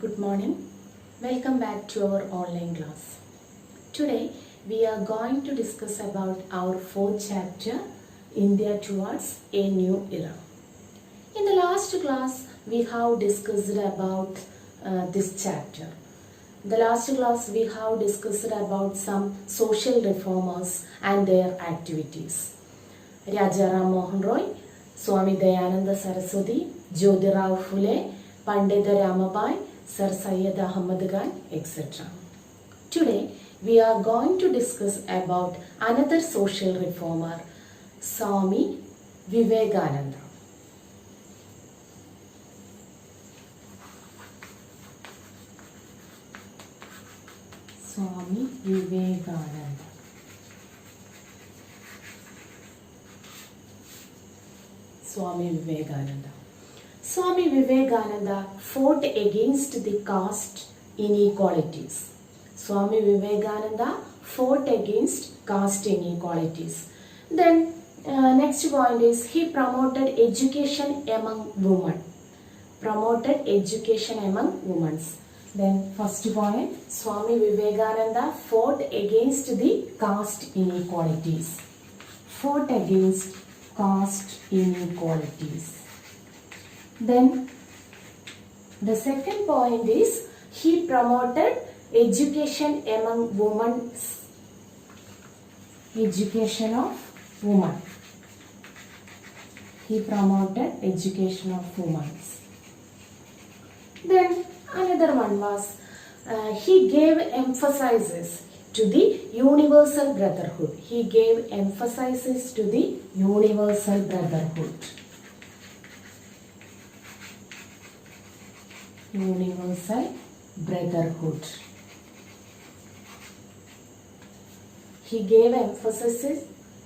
Good morning. Welcome back to our online class. Today we are going to discuss about our fourth chapter, India Towards a New Era. In the last class we have discussed about this chapter. In the last class we have discussed about some social reformers and their activities. Raja Ram Mohan Roy, Swami Dayananda Saraswati, Jyotirao Phule, Pandita Ramabai, Sir Syed Ahmad Khan, etc. Today we are going to discuss about another social reformer, Swami Vivekananda. Swami Vivekananda. Swami Vivekananda. Swami Vivekananda fought against the caste inequalities. Swami Vivekananda fought against caste inequalities. Then next point is he promoted education among women. Promoted education among women. Then first point, Swami Vivekananda fought against the caste inequalities. Fought against caste inequalities. Then the second point is he promoted education among women. Education of women. He promoted education of women. Then another one was he gave emphasis to the universal brotherhood. He gave emphasis to the universal brotherhood. Universal brotherhood. He gave emphasis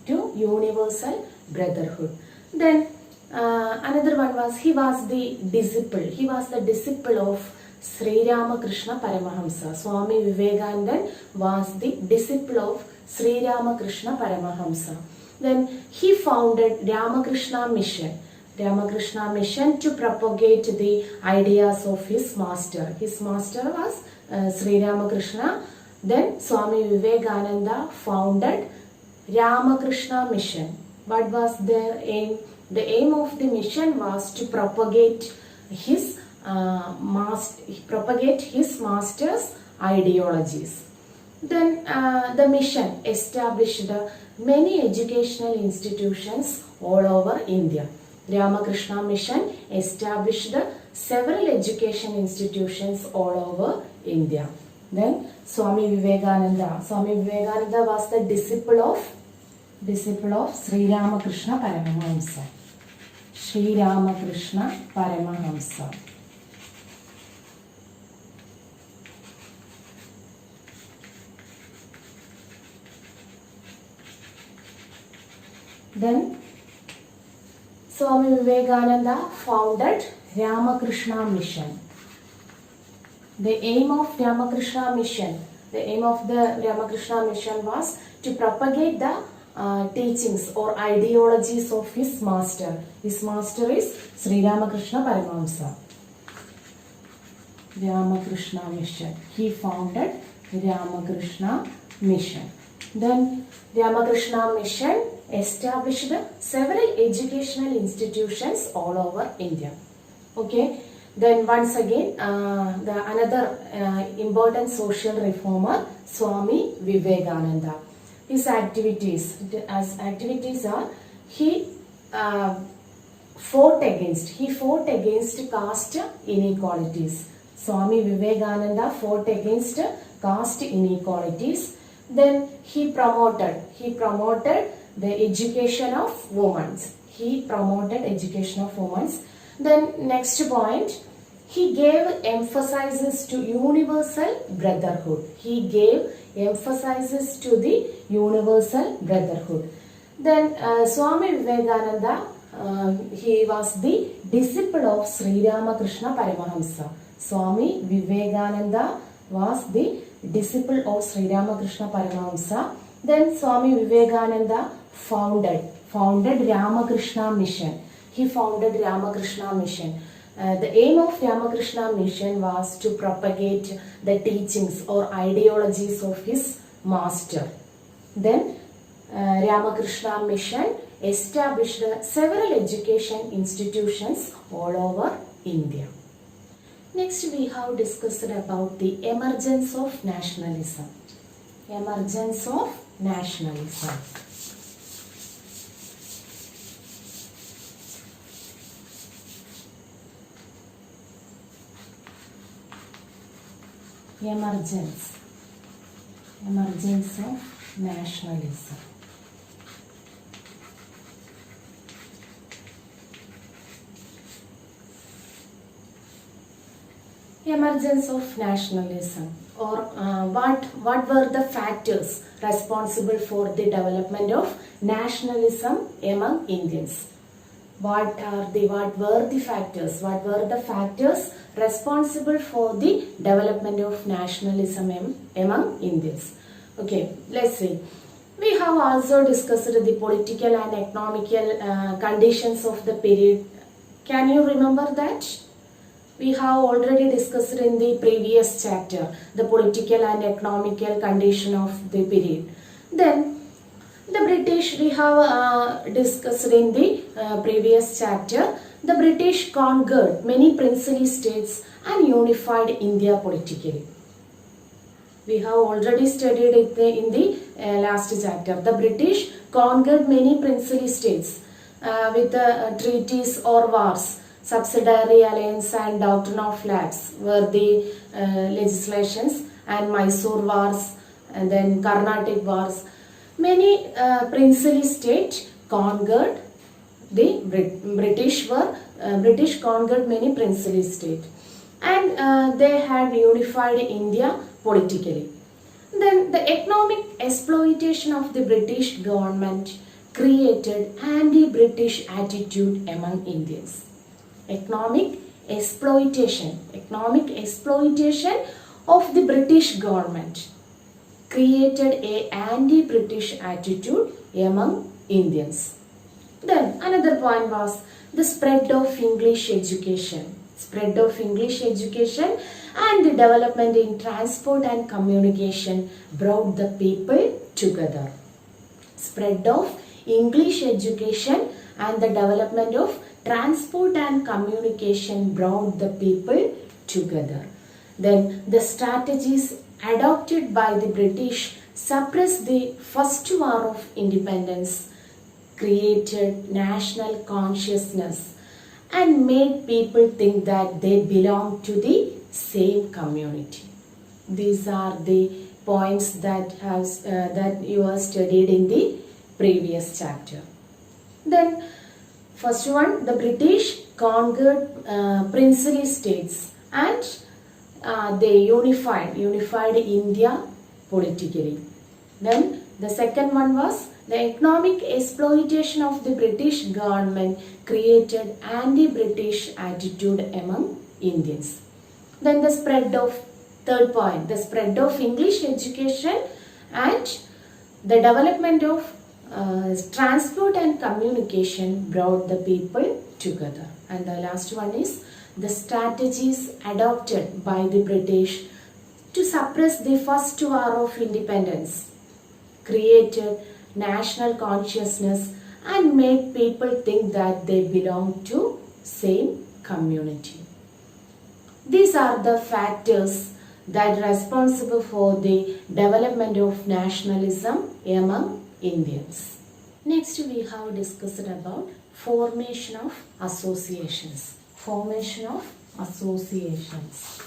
to universal brotherhood. Then another one was he was the disciple. He was the disciple of Sri Ramakrishna Paramahamsa. Swami Vivekananda was the disciple of Sri Ramakrishna Paramahamsa. Then he founded Ramakrishna Mission. Ramakrishna Mission to propagate the ideas of his master. His master was Sri Ramakrishna. Then Swami Vivekananda founded Ramakrishna Mission. What was their aim? The aim of the mission was to propagate his master's ideologies. Then the mission established many educational institutions all over India. Ramakrishna Mission established several education institutions all over India. Then Swami Vivekananda. Swami Vivekananda was the disciple of Sri Ramakrishna Paramahamsa. Sri Ramakrishna Paramahamsa. Then Swami Vivekananda founded Ramakrishna Mission. The aim of the Ramakrishna Mission was to propagate the teachings or ideologies of his master. His master is Sri Ramakrishna Paramahamsa. Ramakrishna Mission. He founded Ramakrishna Mission. Then Ramakrishna Mission established several educational institutions all over India. Okay. Then once again, another important social reformer, Swami Vivekananda. His activities are he fought against caste inequalities. Swami Vivekananda fought against caste inequalities. Then he promoted the education of women. Then next point, he gave emphasis to universal brotherhood. He gave emphasis to the universal brotherhood. Then Swami Vivekananda, he was the disciple of Sri Ramakrishna Paramahamsa. Swami Vivekananda was the disciple of Sri Ramakrishna Paramahamsa. Then Swami Vivekananda founded Ramakrishna Mission. He founded Ramakrishna Mission. The aim of Ramakrishna Mission was to propagate the teachings or ideologies of his master. Then Ramakrishna Mission established several education institutions all over India. Next we have discussed about the emergence of nationalism. Emergence of nationalism. Emergence of nationalism. Emergence of nationalism, or what were the factors responsible for the development of nationalism among Indians? What were the factors responsible for the development of nationalism among Indians? Okay, let's see. We have also discussed the political and economical conditions of the period. Can you remember that? We have already discussed in the previous chapter the political and economical condition of the period. Then the British, we have discussed in the previous chapter. The British conquered many princely states and unified India politically. We have already studied it in the last chapter. The British conquered many princely states with treaties or wars. Subsidiary alliance and doctrine of lapse were the legislations, and Mysore wars, and then Carnatic wars. Many princely states conquered the British conquered many princely states, and they had unified India politically. Then the economic exploitation of the British government created anti-British attitude among Indians. Economic exploitation of the British government created a anti-British attitude among Indians. Then another point was the spread of English education. Spread of English education and the development in transport and communication brought the people together. Spread of English education and the development of transport and communication brought the people together. Then the strategies adopted by the British suppressed the first war of independence, created national consciousness, and made people think that they belong to the same community. These are the points that you have studied in the previous chapter. Then first one, the British conquered princely states and they unified India politically. Then the second one was the economic exploitation of the British government created anti-British attitude among Indians. Then the spread of, third point, the spread of English education and the development of transport and communication brought the people together. And the last one is the strategies adopted by the British to suppress the first war of independence, created national consciousness and made people think that they belong to same community. These are the factors that are responsible for the development of nationalism among Indians. Next we have discussed about formation of associations. Formation of associations.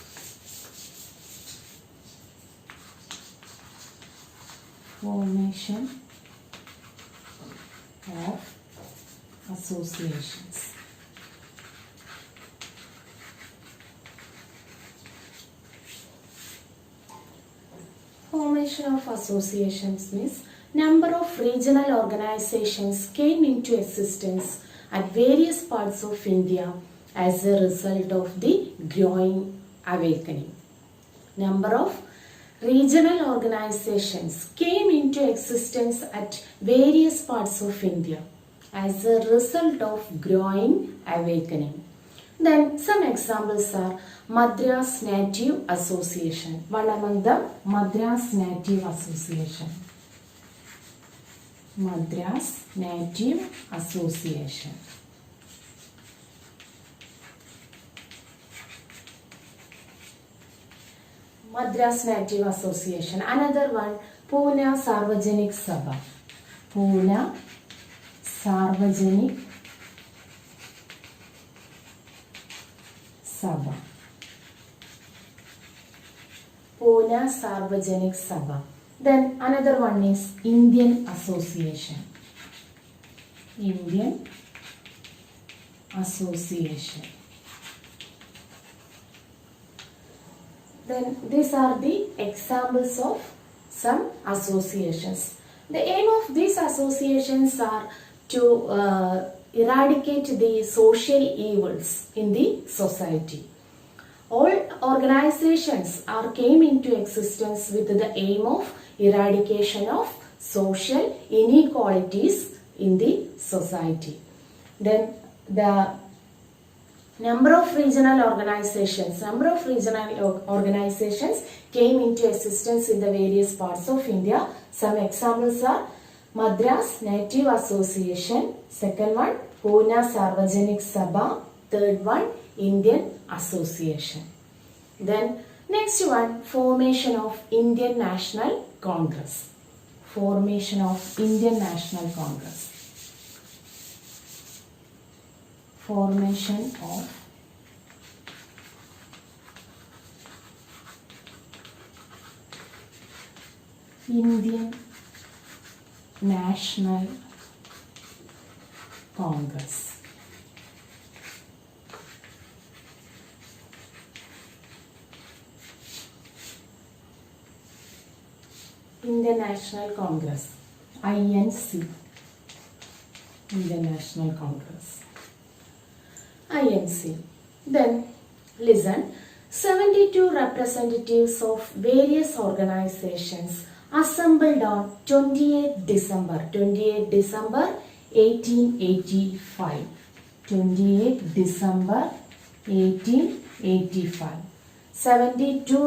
Formation of associations. Formation of associations means number of regional organizations came into existence at various parts of India as a result of the growing awakening. Number of regional organizations came into existence at various parts of India as a result of growing awakening. Then some examples are Madras Native Association. One among them, Madras Native Association. Madras Native Association. Madras Native Association. Another one, Pune Sarvajanik Sabha. Pune Sarvajanik Sabha. Pune Sarvajanik Sabha. Then another one is Indian Association. Indian Association. Then these are the examples of some associations. The aim of these associations are to eradicate the social evils in the society. All organizations came into existence with the aim of eradication of social inequalities in the society. Then the number of regional organizations came into existence in the various parts of India. Some examples are Madras Native Association, second one Pune Sarvajanik Sabha, third one Indian Association. Then next one, formation of Indian National Congress. Formation of Indian National Congress. Formation of Indian National Congress. Indian National Congress, INC. Indian National Congress, INC. Then listen, 72 representatives of various organizations assembled on 28th December 1885. 28th December 1885. 72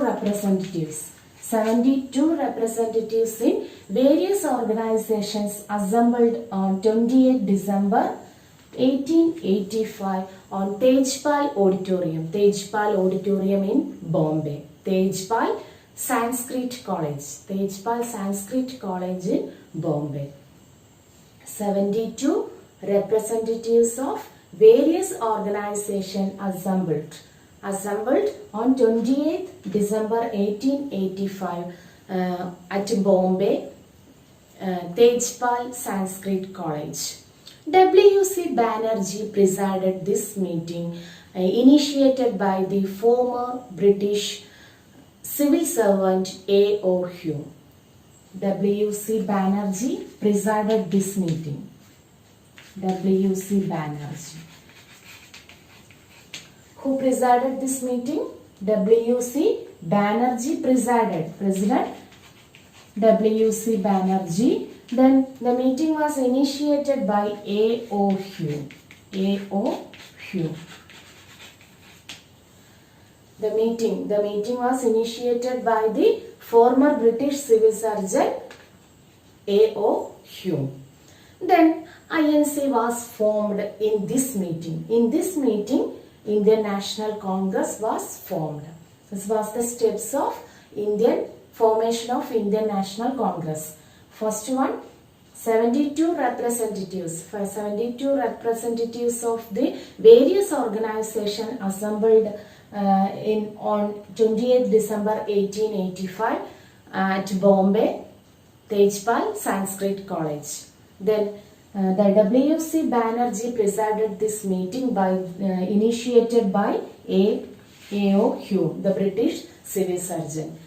representatives in various organizations assembled on 28th December 1885 on Tejpal Auditorium. Tejpal Auditorium in Bombay. Tejpal Sanskrit College. Tejpal Sanskrit College in Bombay. 72 representatives of various organizations assembled on 28th December 1885 at Bombay, Tejpal Sanskrit College. W.C. Banerjee presided this meeting initiated by the former British civil servant A.O. Hume. W.C. Banerjee presided this meeting. W.C. Banerjee. Who presided this meeting? W.C. Banerjee presided. President W.C. Banerjee. Then the meeting was initiated by A.O. Hume. A.O. Hume. The meeting was initiated by the former British civil surgeon A.O. Hume. Then INC was formed in this meeting. In this meeting, Indian National Congress was formed. This was the steps of formation of Indian National Congress. First one, 72 representatives of the various organizations assembled on 28th December 1885 at Bombay, Tejpal Sanskrit College. Then the W.C. Banerjee presided this meeting initiated by A.O. Hume, the British civil surgeon.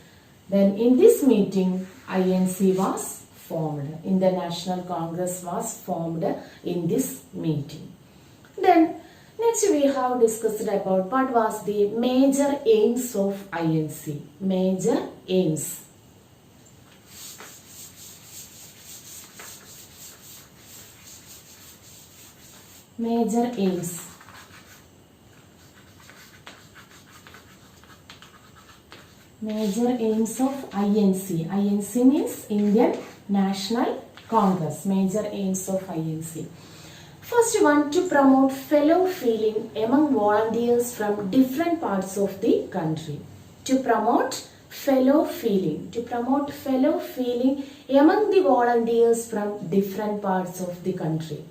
Then in this meeting, INC was formed. Indian National Congress was formed in this meeting. Then next we have discussed about what was the major aims of INC. Major aims. Major aims. Major aims of INC. INC means Indian National Congress. Major aims of INC. First one, to promote fellow feeling among volunteers from different parts of the country. To promote fellow feeling. To promote fellow feeling among the volunteers from different parts of the country.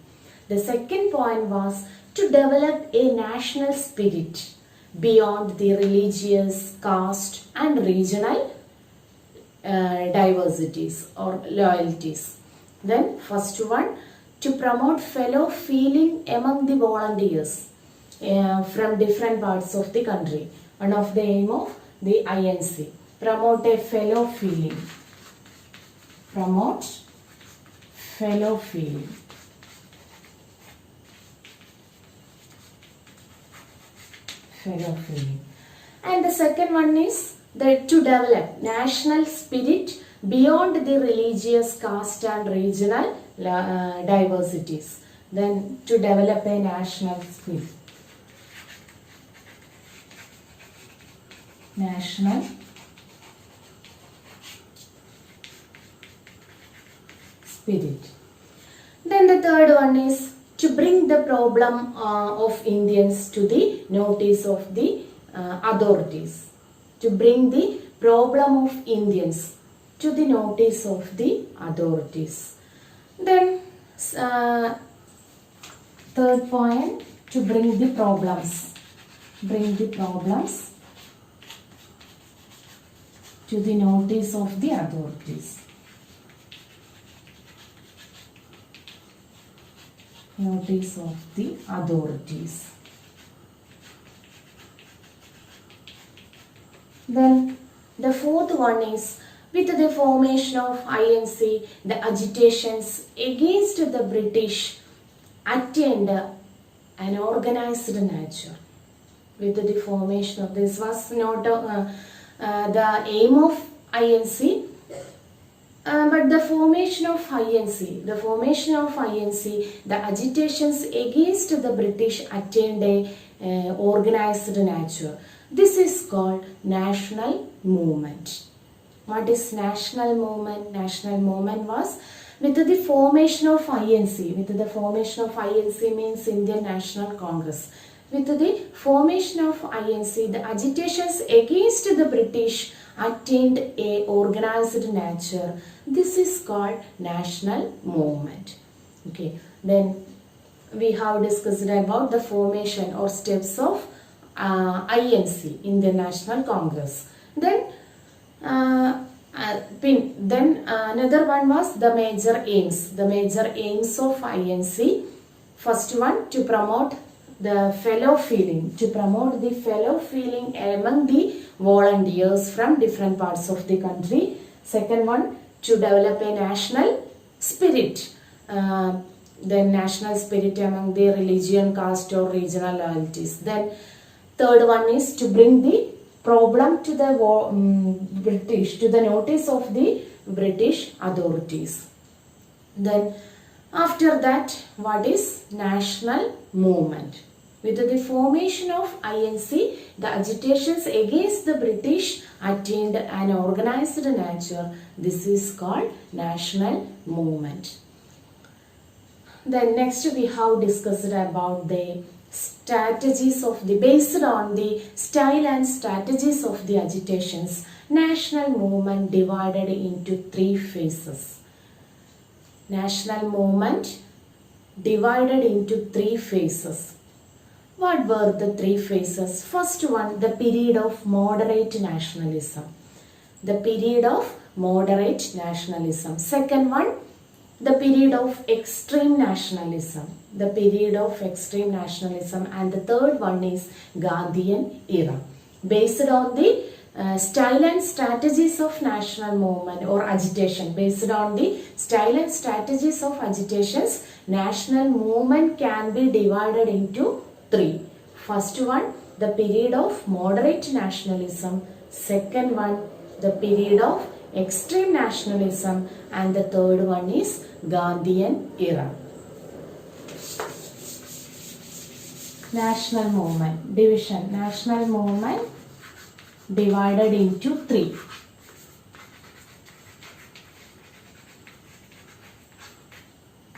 The second point was to develop a national spirit beyond the religious, caste and regional diversities or loyalties. Then first one, to promote fellow feeling among the volunteers from different parts of the country. One of the aim of the INC. Promote a fellow feeling. Promote fellow feeling. Fellow feeling. And the second one is that to develop national spirit beyond the religious, caste and regional diversities. Then to develop a national spirit. National spirit. Then the third one is to bring the problem of Indians to the notice of the authorities. To bring the problem of Indians to the notice of the authorities. Then third point, to bring the problems. Bring the problems to the notice of the authorities. Notice of the authorities. Then the fourth one is, with the formation of INC, the agitations against the British attained an organized nature. With the formation of this was not the aim of INC, but the formation of INC, the agitations against the British attained a organized nature. This is called national movement. What is national movement? National movement was with the formation of INC. With the formation of INC means Indian National Congress. With the formation of INC, the agitations against the British attained a organized nature. This is called national movement. Okay. Then we have discussed about the formation or steps of INC, Indian National Congress. Then another one was the major aims. The major aims of INC. First one, to promote the fellow feeling. To promote the fellow feeling among the volunteers from different parts of the country. Second one, to develop a national spirit. The national spirit among the religion, caste or regional loyalties. Then third one is to bring the problem to the British, to the notice of the British authorities. Then after that, what is national movement? With the formation of INC, the agitations against the British attained an organized nature. This is called national movement. Then next we have discussed about the strategies of the, based on the style and strategies of the agitations, national movement divided into three phases. National movement divided into three phases. What were the three phases? First one, the period of moderate nationalism. The period of moderate nationalism. Second one, the period of extreme nationalism. The period of extreme nationalism. And the third one is Gandhian era. Based on the style and strategies of national movement or agitation. Based on the style and strategies of agitations, national movement can be divided into three. First one, the period of moderate nationalism. Second one, the period of extreme nationalism. And the third one is Gandhian era. National movement, division, national movement divided into 3.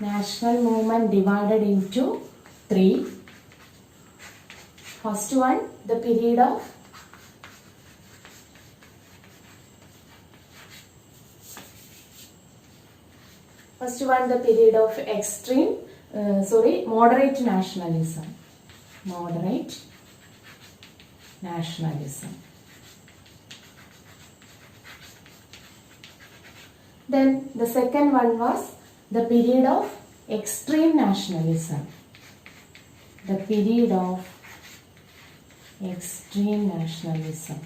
National movement divided into 3. First one, the period of moderate nationalism. Moderate nationalism. Then the second one was the period of extreme nationalism. The period of extreme nationalism.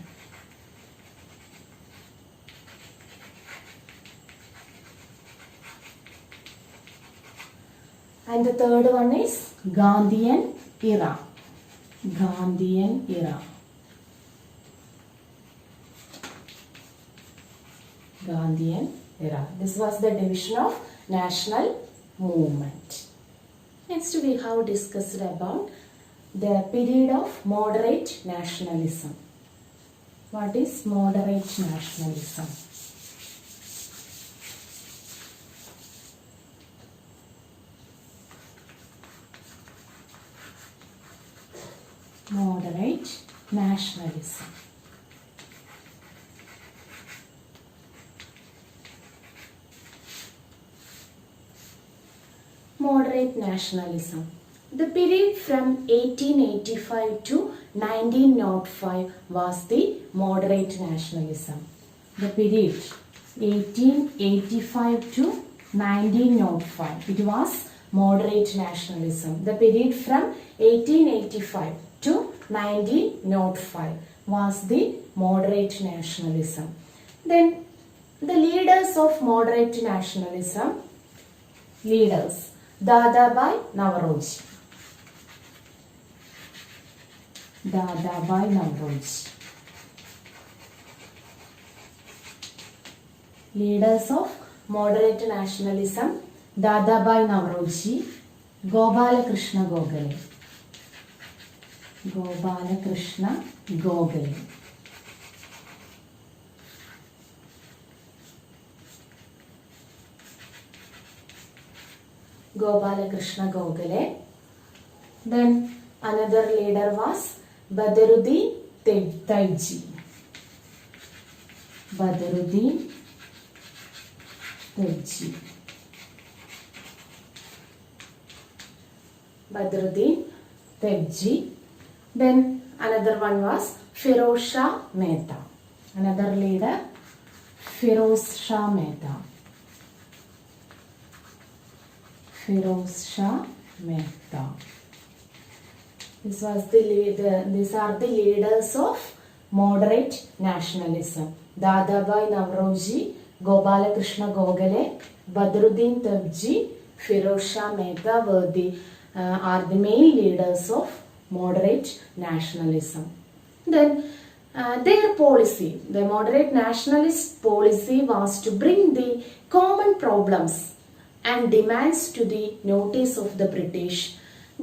And the third one is Gandhian era. Gandhian era. Gandhian era. This was the division of national movement. Next we have discussed about the period of moderate nationalism. What is moderate nationalism? Moderate nationalism. Moderate nationalism. The period from 1885 to 1905 was the moderate nationalism. The period 1885 to 1905, it was moderate nationalism. The period from 1885 to 1905 was the moderate nationalism. Then the leaders of moderate nationalism, leaders, Dadabhai Naoroji. Dadabhai Naoroji. Leaders of moderate nationalism, Dadabhai Naoroji, Gopalakrishna Gokhale. Gopalakrishna Gokhale. Gopalakrishna Gokhale. Then another leader was Badruddin Tebji. Badruddin Tebji. Badruddin Tebji. Then another one was Firoz Shah Mehta. Another leader, Firoz Shah Mehta. Firoz Shah Mehta. These are the leaders of moderate nationalism. Dadabhai Naoroji, Gopalakrishna Gokhale, Badruddin Tebji, Firoz Shah Mehta are the main leaders of moderate nationalism. Then their policy, the moderate nationalist policy, was to bring the common problems and demands to the notice of the British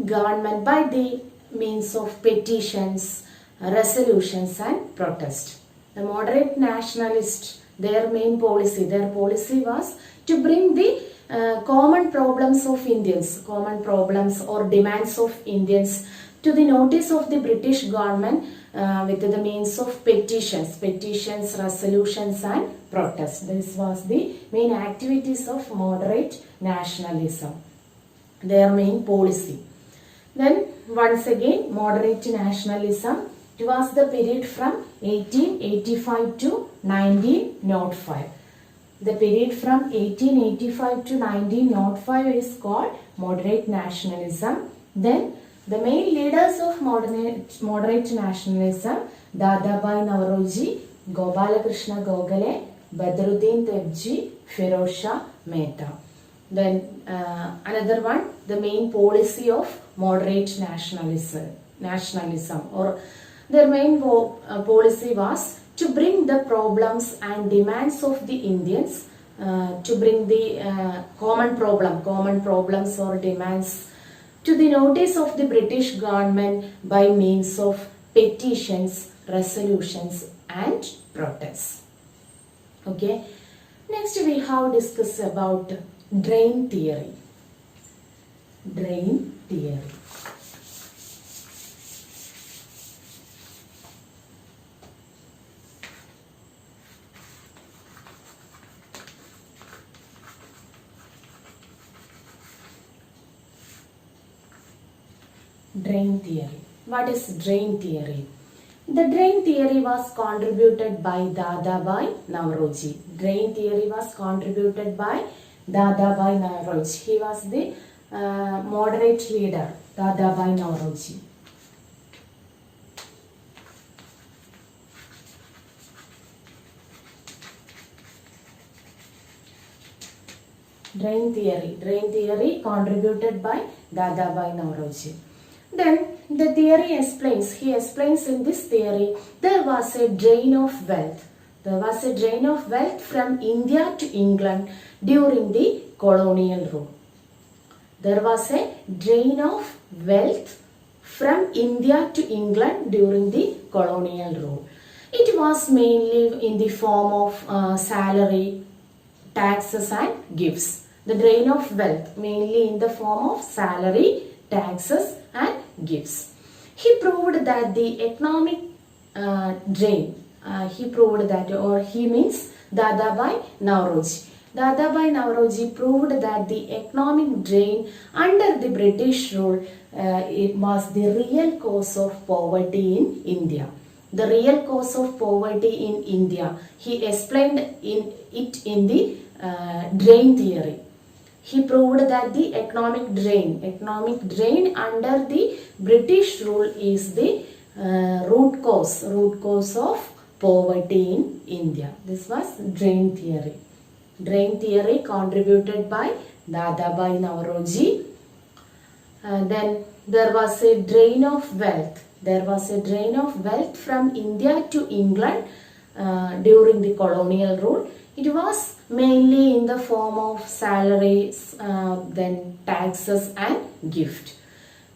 government by the means of petitions, resolutions and protest. The moderate nationalists, their policy was to bring the common problems of Indians, common problems or demands of Indians to the notice of the British government with the means of petitions, resolutions and protests. This was the main activities of moderate nationalism, their main policy. Then once again, moderate nationalism, it was the period from 1885 to 1905. The period from 1885 to 1905 is called moderate nationalism. Then the main leaders of moderate nationalism, Dadabhai Naoroji, Gopalakrishna Gokhale, Badruddin Tebji, Firoz Shah Mehta. Then another one, the main policy of moderate nationalism or their main policy was to bring the problems and demands of the Indians, to bring the common problems or demands to the notice of the British government by means of petitions, resolutions and protest. Okay. Next we have discussed about drain theory. Drain theory. Drain theory. What is drain theory? The drain theory was contributed by Dadabhai Naoroji. Drain theory was contributed by Dadabhai Naoroji. He was the moderate leader, Dadabhai Naoroji. Drain theory contributed by Dadabhai Naoroji. Then the theory explains, he explains in this theory, there was a drain of wealth. There was a drain of wealth from India to England during the colonial rule. There was a drain of wealth from India to England during the colonial rule. It was mainly in the form of salary, taxes and gifts. The drain of wealth mainly in the form of salary, taxes and gifts. He proved that the economic drain, he means Dadabhai Naoroji. Dadabhai Naoroji proved that the economic drain under the British rule it was the real cause of poverty in India. The real cause of poverty in India. He explained it in the drain theory. He proved that the economic drain under the British rule is the root cause of poverty in India. This was drain theory. Drain theory contributed by Dadabhai Naoroji. Then there was a drain of wealth. There was a drain of wealth from India to England during the colonial rule. It was mainly in the form of salaries, then taxes and gift.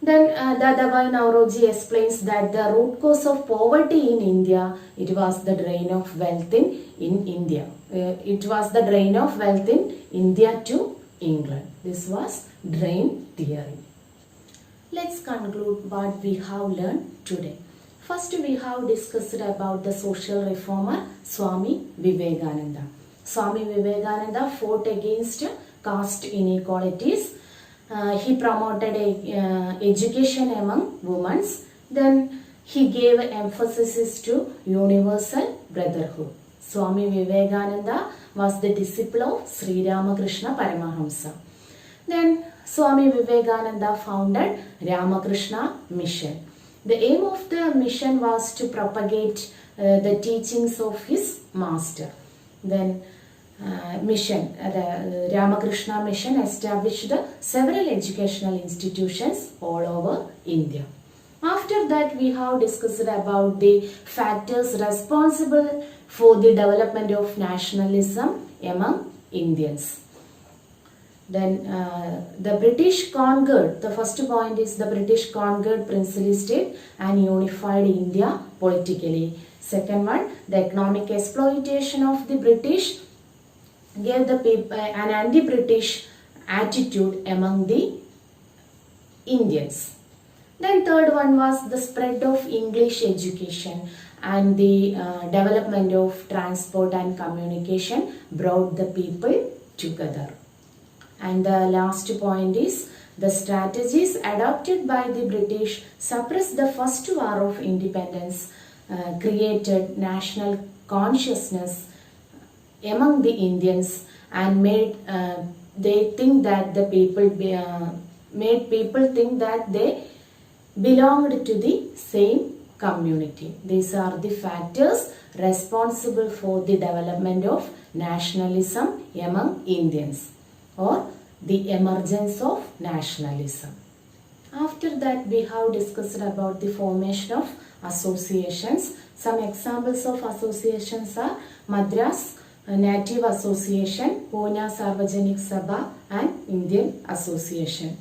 Then Dadabhai Naoroji explains that the root cause of poverty in India, it was the drain of wealth in India. It was the drain of wealth in India to England. This was drain theory. Let's conclude what we have learned today. First we have discussed about the social reformer Swami Vivekananda. Swami Vivekananda fought against caste inequalities. He promoted education among women. Then he gave emphasis to universal brotherhood. Swami Vivekananda was the disciple of Sri Ramakrishna Paramahamsa. Then Swami Vivekananda founded Ramakrishna Mission. The aim of the mission was to propagate the teachings of his master. Then the Ramakrishna Mission established several educational institutions all over India. After that, we have discussed about the factors responsible for the development of nationalism among Indians. Then the British conquered, the first point is the British conquered princely state and unified India politically. Second one, the economic exploitation of the British gave the people an anti-British attitude among the Indians. Then third one was the spread of English education and the development of transport and communication brought the people together. And the last point is the strategies adopted by the British suppressed the first war of independence, created national consciousness among the Indians and made they think that the people made people think that they belonged to the same community. These are the factors responsible for the development of nationalism among Indians, or the emergence of nationalism. After that, we have discussed about the formation of associations. Some examples of associations are Madras Native Association, Pune Sarvajanik Sabha and Indian Association.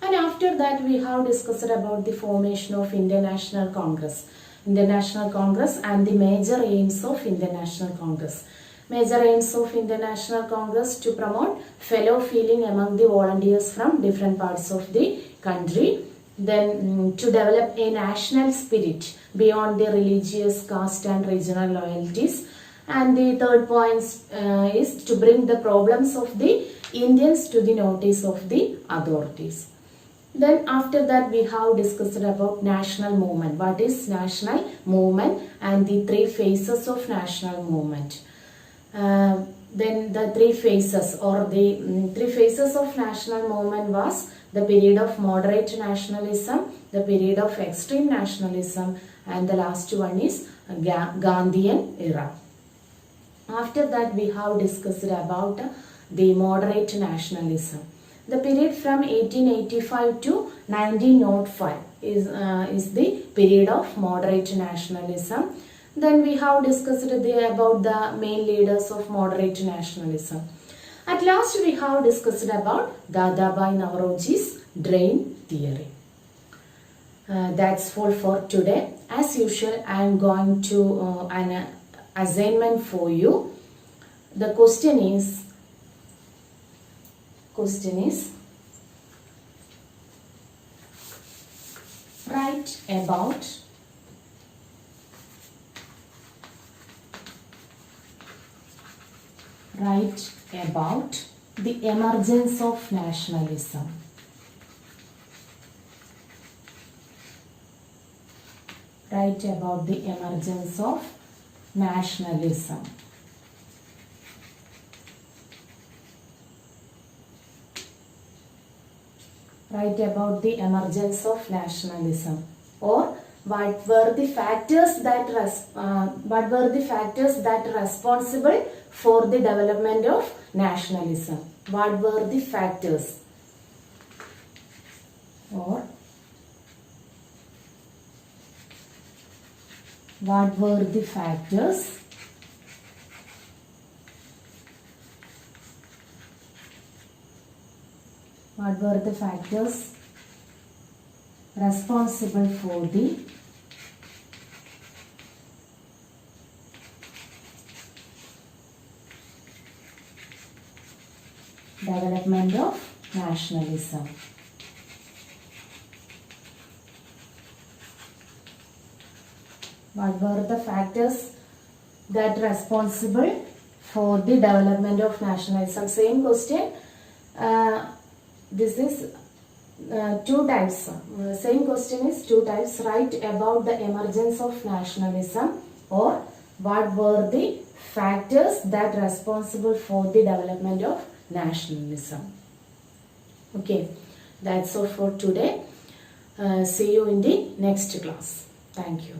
And after that, we have discussed about the formation of Indian National Congress. Indian National Congress and the major aims of Indian National Congress. Major aims of Indian National Congress: to promote fellow feeling among the volunteers from different parts of the country. Then to develop a national spirit beyond the religious, caste and regional loyalties. And the third point is to bring the problems of the Indians to the notice of the authorities. Then after that we have discussed about national movement. What is national movement and the three phases of national movement. Then the three phases of national movement was the period of moderate nationalism, the period of extreme nationalism, and the last one is Gandhian era. After that we have discussed about the moderate nationalism. The period from 1885 to 1905 is the period of moderate nationalism. Then we have discussed about the main leaders of moderate nationalism. At last we have discussed about Dadabhai Naoroji's drain theory. That's all for today. As usual, I am going to an assignment for you. The question is write about the emergence of nationalism. Write about the emergence of nationalism. Write about the emergence of nationalism, or what were the factors that responsible for the development of nationalism. What were the factors, or what were the factors responsible for the development of nationalism? What were the factors that responsible for the development of nationalism? Same question. This is two types. Same question is two types. Write about the emergence of nationalism, or what were the factors that responsible for the development of nationalism. Okay, that's all for today. See you in the next class. Thank you.